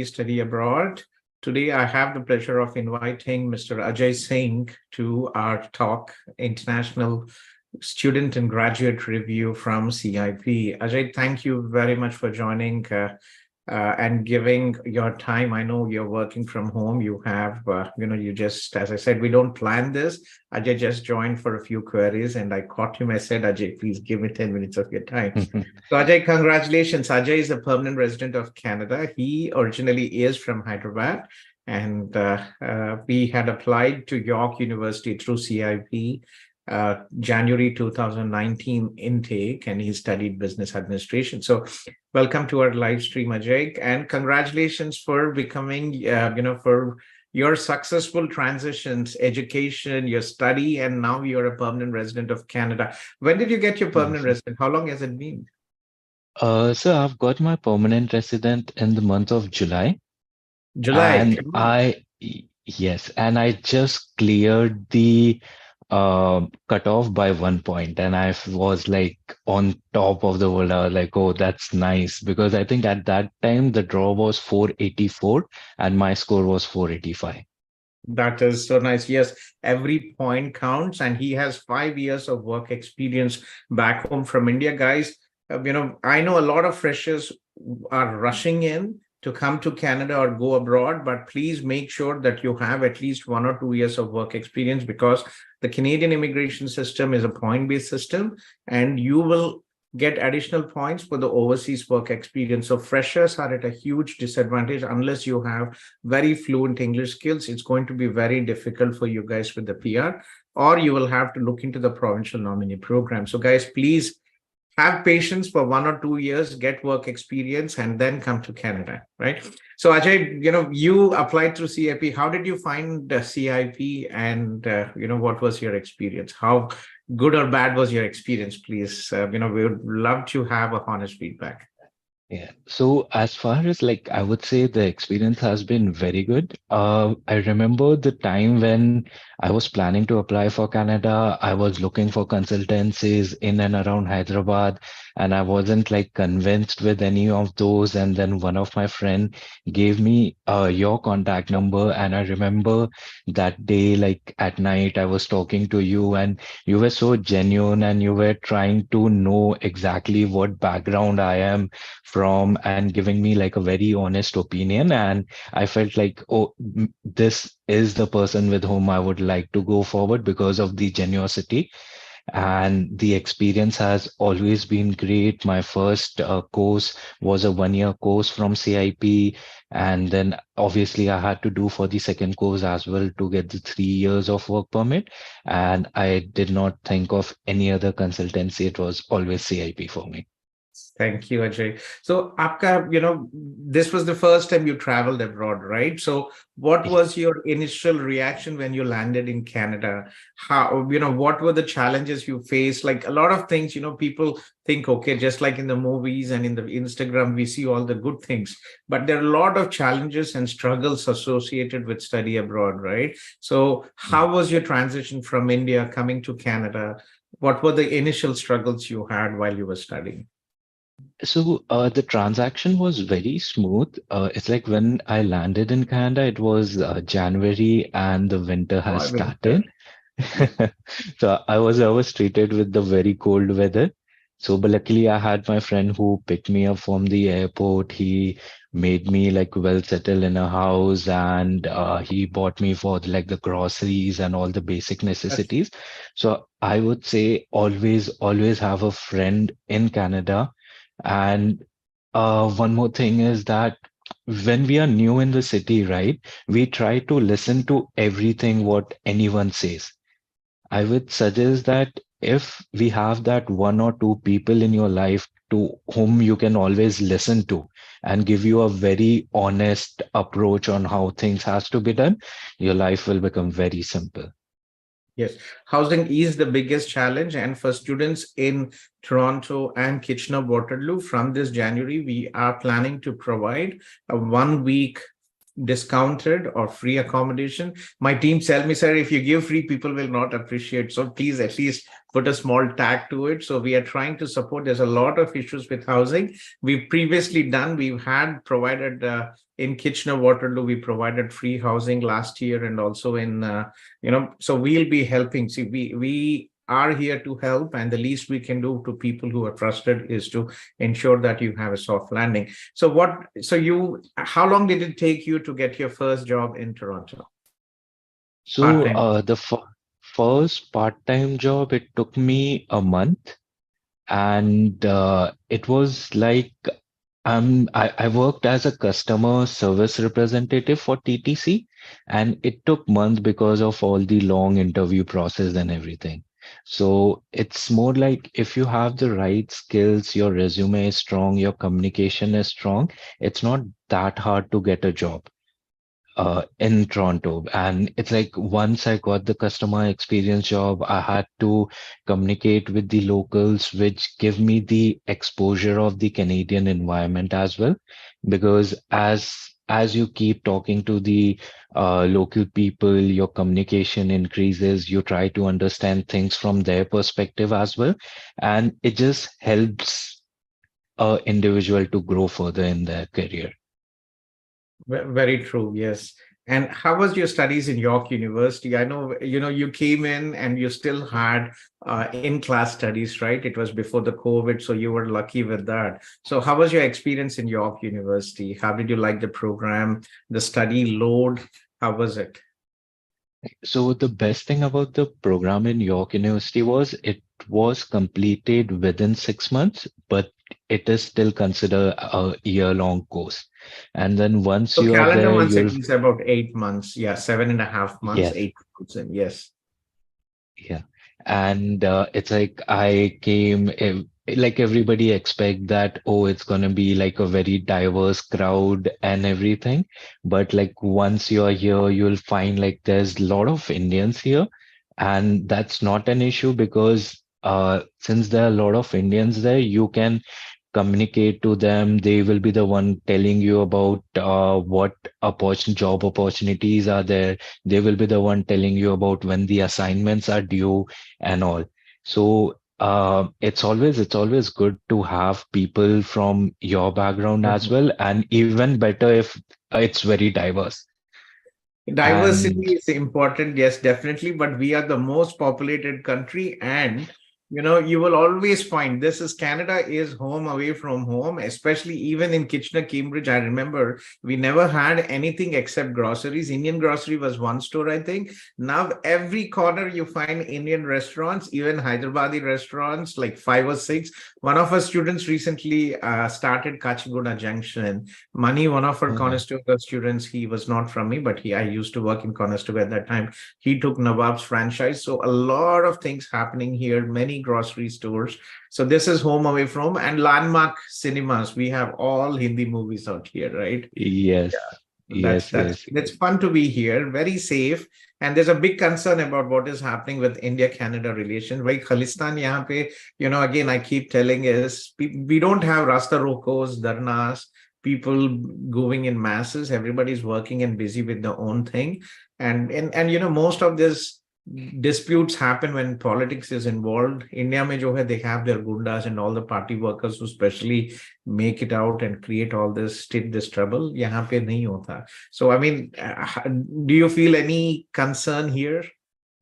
Study Abroad. Today, I have the pleasure of inviting Mr. Ajay Singh to our talk, International Student and Graduate Review from CIP. Ajay, thank you very much for joining and giving your time. I know you're working from home. You have, you just, as I said, we don't plan this. Ajay just joined for a few queries and I caught him. I said, Ajay, please give me 10 minutes of your time. So Ajay, congratulations. Ajay is a permanent resident of Canada. He originally is from Hyderabad and we had applied to York University through CIP January 2019 intake, and he studied business administration. So welcome to our live stream, Ajay, and congratulations for becoming, for your successful transitions, education, your study, and now you're a permanent resident of Canada. When did you get your permanent Yes. resident? How long has it been? So I've got my permanent resident in the month of July, July. and yes, and I just cleared the cutoff by 1 point, and was like on top of the world. I was like, oh, that's nice, because I think at that time the draw was 484 and my score was 485. That is so nice. Yes, every point counts, and he has 5 years of work experience back home from India, guys. I know a lot of freshers are rushing in to come to Canada or go abroad, but please make sure that you have at least 1 or 2 years of work experience, because the Canadian immigration system is a point-based system, and you will get additional points for the overseas work experience. So freshers are at a huge disadvantage unless you have very fluent English skills. It's going to be very difficult for you guys with the PR, or you will have to look into the provincial nominee program. So guys, please have patience for 1 or 2 years, get work experience, and then come to Canada, right? So Ajay, you applied through CIP. How did you find the CIP, and what was your experience? How good or bad was your experience? Please, we would love to have a honest feedback. Yeah. So as far as like I would say the experience has been very good. I remember the time when I was planning to apply for Canada. I was looking for consultancies in and around Hyderabad, and I wasn't like convinced with any of those. And then one of my friend gave me your contact number, and I remember that day, like at night, I was talking to you, and you were so genuine, and you were trying to know exactly what background I am from and giving me like a very honest opinion. And I felt like, oh, this is the person with whom I would like to go forward because of the generosity. And the experience has always been great. My first course was a 1 year course from CIP. And then obviously I had to do for the second course as well to get the 3 years of work permit. And I did not think of any other consultancy. It was always CIP for me. Thank you, Ajay. So, Apka, this was the first time you traveled abroad, right? So, what was your initial reaction when you landed in Canada? How, what were the challenges you faced? Like a lot of things, people think, okay, just like in the movies and in the Instagram, we see all the good things, but there are a lot of challenges and struggles associated with study abroad, right? So, how was your transition from India coming to Canada? What were the initial struggles you had while you were studying? So the transaction was very smooth. It's like when I landed in Canada, it was January and the winter Oh, has I will. Yeah. started. So I was treated with the very cold weather. So, but luckily I had my friend who picked me up from the airport. He made me like well settled in a house, and he bought me for like the groceries and all the basic necessities. So I would say always have a friend in Canada. And one more thing is that when we are new in the city, right, we try to listen to everything what anyone says. I would suggest that if we have that 1 or 2 people in your life to whom you can always listen to and give you a very honest approach on how things has to be done, your life will become very simple. Yes, housing is the biggest challenge. And for students in Toronto and Kitchener Waterloo, from this January, we are planning to provide a 1 week discounted or free accommodation. My team tell me, sir, if you give free, people will not appreciate. So please at least put a small tag to it. So we are trying to support. There's a lot of issues with housing. We've previously done, we've had provided in Kitchener Waterloo, we provided free housing last year, and also in so we'll be helping. See, we are here to help, and the least we can do to people who are trusted is to ensure that you have a soft landing. So how long did it take you to get your first job in Toronto? So Part-time. the first part-time job, it took me a month, and it was like I worked as a customer service representative for TTC, and it took months because of all the long interview process and everything. So it's more like if you have the right skills, your resume is strong, your communication is strong, it's not that hard to get a job in Toronto. And it's like once I got the customer experience job, I had to communicate with the locals, which give me the exposure of the Canadian environment as well. Because as you keep talking to the local people, your communication increases, you try to understand things from their perspective as well. And it just helps a individual to grow further in their career. Very true. Yes. And how was your studies in York University? I know, you came in and you still had in-class studies, right? It was before the COVID, so you were lucky with that. So how was your experience in York University? How did you like the program, the study load? How was it? So the best thing about the program in York University was it was completed within 6 months, but it is still considered a year-long course. And then once So you are calendar there, months, it you'll, is about 8 months. Yeah, 7.5 months, yes, 8 months in. Yes. yeah. And it's like I came, like everybody expect that, oh, it's gonna be like a very diverse crowd and everything. But like once you're here, you'll find like there's a lot of Indians here. And that's not an issue because since there are a lot of Indians there, you can communicate to them. They will be the one telling you about what job opportunities are there. They will be the one telling you about when the assignments are due and all. So it's always good to have people from your background as well, and even better if it's very diverse. And Diversity is important, yes, definitely, but we are the most populated country, and you will always find this is Canada is home away from home, especially even in Kitchener, Cambridge. I remember we never had anything except groceries. Indian grocery was one store, I think. Now every corner you find Indian restaurants, even Hyderabadi restaurants, like five or six. One of our students recently started Kachiguda Junction. Mani, one of our uh, Conestoga students, he was not from me, but I used to work in Conestoga at that time. He took Nawab's franchise. So a lot of things happening here, many grocery stores. So this is home away from, and landmark cinemas. We have all Hindi movies out here, right? yes, That's yes, that's yes, it's fun to be here, very safe. And there's a big concern about what is happening with India-Canada relations. Like Khalistan, yahan pe, again, I keep telling is we don't have Rasta Rokos, Dharnas, people going in masses. Everybody's working and busy with their own thing. And most of this disputes happen when politics is involved. India mein jo hai, they have their gundas and all the party workers who especially make it out and create all this trouble. Yahan pe nahi hota. So I mean, do you feel any concern here,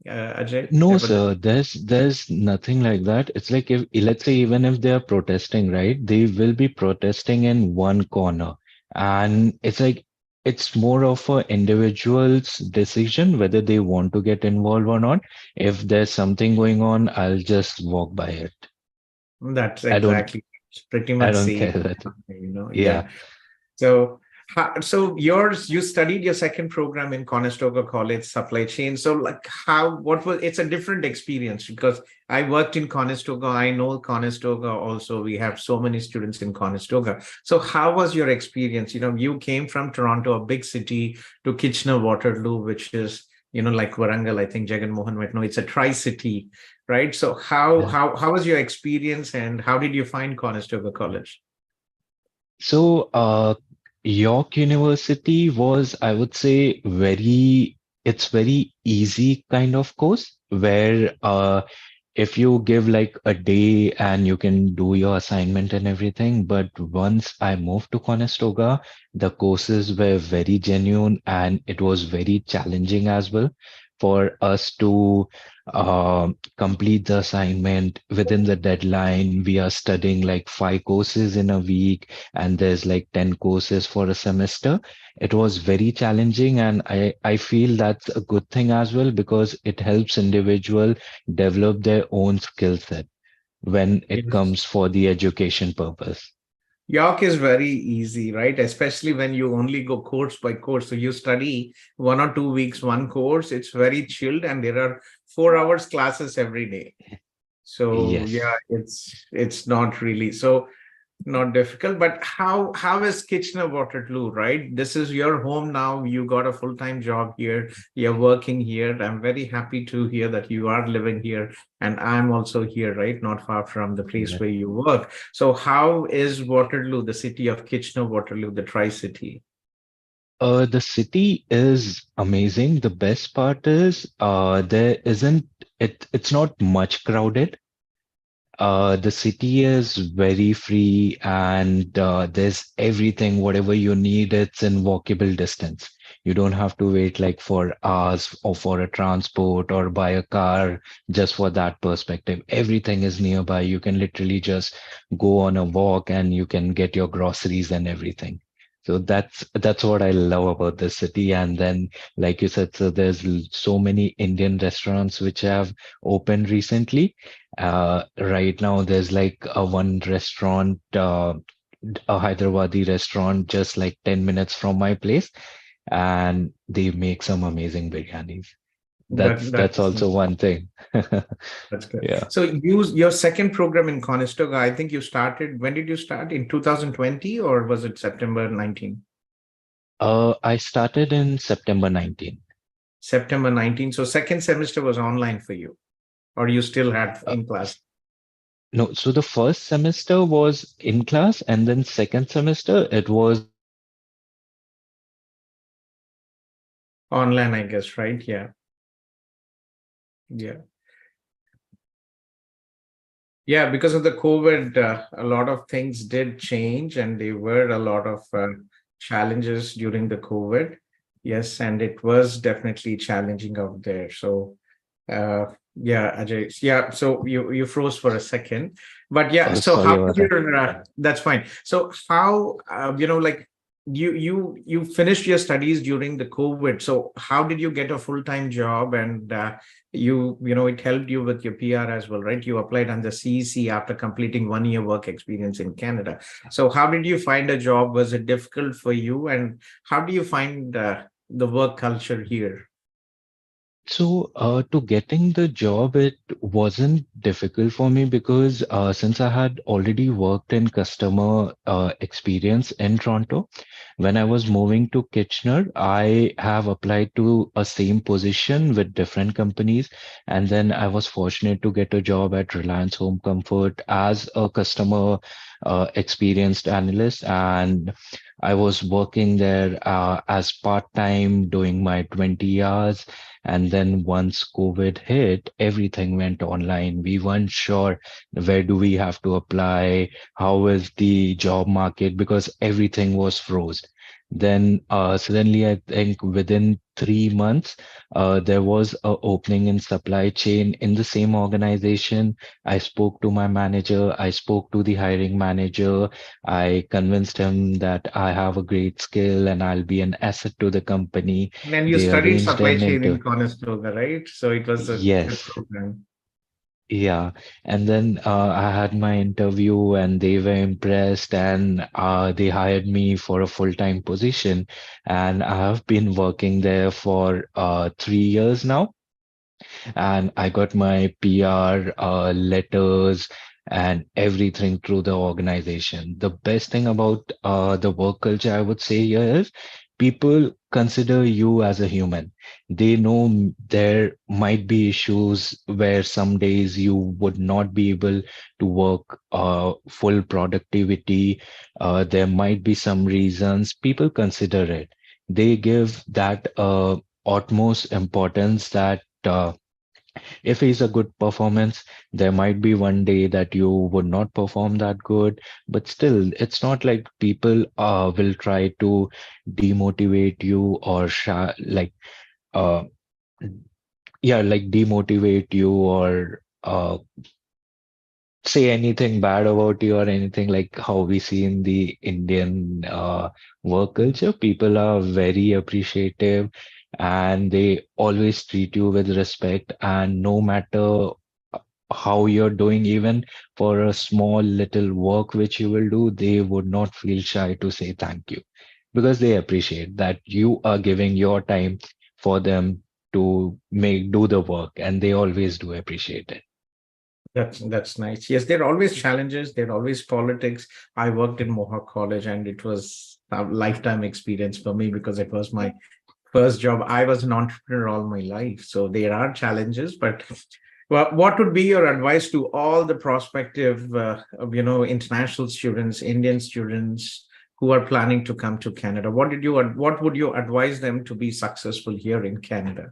Ajay? no, About sir, there's nothing like that. It's like if let's say even if they are protesting, right, they will be protesting in one corner. And it's like it's more of a individual's decision whether they want to get involved or not. If there's something going on, I'll just walk by it. that's I don't exactly pretty I much don't same. care that. Yeah. Yeah. So, so you studied your second program in Conestoga College, supply chain. So, like, what was? It's a different experience because I worked in Conestoga. I know Conestoga also. We have so many students in Conestoga. So, how was your experience? You came from Toronto, a big city, to Kitchener Waterloo, which is like Warangal. I think Jagan Mohan might know. It's a tri-city, right? So, how was your experience, and how did you find Conestoga College? So York University was, I would say, it's very easy kind of course where if you give like a day and you can do your assignment and everything. But once I moved to Conestoga, the courses were very genuine and it was very challenging as well for us to complete the assignment within the deadline. We are studying like 5 courses in a week, and there's like 10 courses for a semester. It was very challenging, and I feel that's a good thing as well because it helps individual develop their own skill set when it Yes. comes for the education purpose. York is very easy, right? Especially when you only go course by course. So you study 1 or 2 weeks, one course. It's very chilled, and there are 4 hours classes every day. So Yes. yeah, it's not really so not difficult. But how is Kitchener Waterloo, right? This is your home now. You got a full-time job here. You're working here. I'm very happy to hear that you are living here, and I'm also here, right? Not far from the place Yeah. where you work. So how is Waterloo, the city of Kitchener Waterloo, the Tri-City? The city is amazing. The best part is there isn't it's not much crowded. The city is very free and there's everything, whatever you need, it's in walkable distance. You don't have to wait like for hours or for a transport or buy a car just for that perspective. Everything is nearby. You can literally just go on a walk and you can get your groceries and everything. So that's what I love about this city. And then, like you said, so there's so many Indian restaurants which have opened recently. Right now, there's like a one restaurant, a Hyderabadi restaurant, just like 10 minutes from my place, and they make some amazing biryanis. That's That's also one thing. That's good. Yeah. So your second program in Conestoga, I think you started, when did you start? In 2020 or was it September 19? I started in September 19. September 19. So second semester was online for you, or you still had Uh, in class? no, so the first semester was in class, and then second semester it was Online, I guess, right? Yeah. Yeah. Yeah, because of the COVID, a lot of things did change, and there were a lot of challenges during the COVID. Yes, and it was definitely challenging out there. So, yeah, Ajay. Yeah, so you froze for a second, but yeah. So sorry how about was that. your? That's fine. So how like you finished your studies during the COVID. So how did you get a full-time job and it helped you with your PR as well, right? You applied under CEC after completing 1 year work experience in Canada. So how did you find a job? Was it difficult for you? And how do you find the work culture here? So, to getting the job, it wasn't difficult for me because since I had already worked in customer experience in Toronto, when I was moving to Kitchener, I have applied to a same position with different companies, and then I was fortunate to get a job at Reliance Home Comfort as a customer experienced analyst, and I was working there as part-time, doing my 20 hours. And then once COVID hit, everything went online. We weren't sure where do we have to apply, how is the job market, because everything was froze. Then suddenly, I think within 3 months, there was a opening in supply chain in the same organization. I spoke to my manager, I spoke to the hiring manager. I convinced him that I have a great skill and I'll be an asset to the company. And then you They studied arranged supply an chain interview. in Conestoga, right? So it was a good Yes, program. yeah. And then I had my interview and they were impressed and they hired me for a full-time position. And I have been working there for 3 years now. And I got my PR letters and everything through the organization. The best thing about the work culture, I would say here is people consider you as a human. They know there might be issues where some days you would not be able to work full productivity. There might be some reasons. People consider it. They give that utmost importance that if he's a good performance, there might be one day that you would not perform that good, but still, it's not like people will try to demotivate you or uh, yeah, like demotivate you or say anything bad about you or anything like how we see in the Indian work culture. People are very appreciative and they always treat you with respect. And no matter how you're doing, even for a small little work which you will do, they would not feel shy to say thank you because they appreciate that you are giving your time for them to make do the work, and they always do appreciate it. That's nice. Yes, there are always challenges. There are always politics. I worked in Mohawk College, and it was a lifetime experience for me because it was my first job. I was an entrepreneur all my life, so there are challenges. But well, what would be your advice to all the prospective, international students, Indian students who are planning to come to Canada? What would you advise them to be successful here in Canada?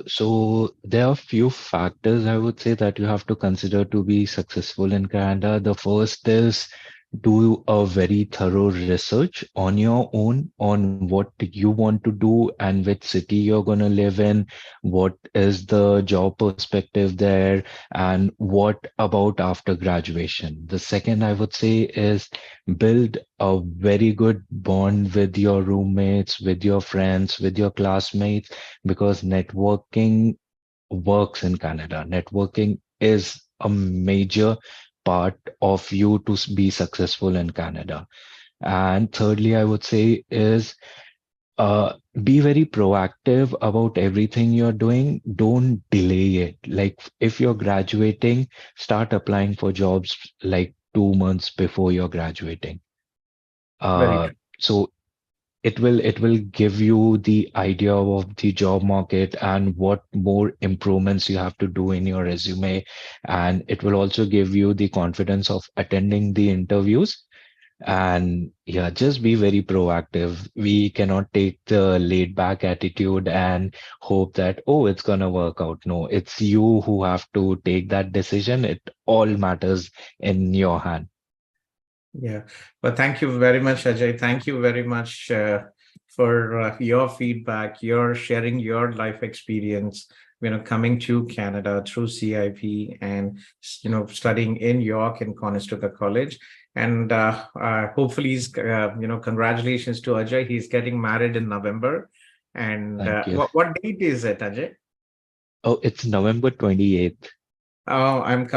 So there are few factors I would say that you have to consider to be successful in Canada. The first is do a very thorough research on your own on what you want to do and which city you're going to live in, what is the job perspective there, and what about after graduation. The second I would say is build a very good bond with your roommates, with your friends, with your classmates, because networking works in Canada. Networking is a major part of you to be successful in Canada. And thirdly, I would say is uh, be very proactive about everything you're doing. Don't delay it. Like if you're graduating, start applying for jobs like 2 months before you're graduating. Very Uh, true. so it will give you the idea of the job market and what more improvements you have to do in your resume, and it will also give you the confidence of attending the interviews. And yeah, just be very proactive. We cannot take the laid back attitude and hope that, oh, it's gonna work out. No, it's you who have to take that decision. It all matters in your hand. Yeah. Well, thank you very much, Ajay. Thank you very much for your feedback, your sharing your life experience, coming to Canada through CIP and, studying in York in Conestoga College. And hopefully, congratulations to Ajay. He's getting married in November. And Thank you. what date is it, Ajay? Oh, it's November 28th. Oh, I'm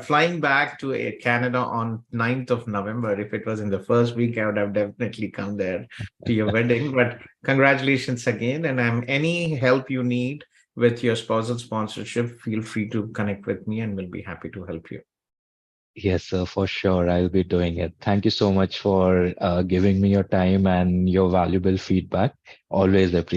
flying back to Canada on 9th of November. If it was in the first week, I would have definitely come there to your wedding. But congratulations again. And any help you need with your spousal sponsorship, feel free to connect with me and we'll be happy to help you. Yes, sir, for sure. I'll be doing it. Thank you so much for giving me your time and your valuable feedback. Always appreciate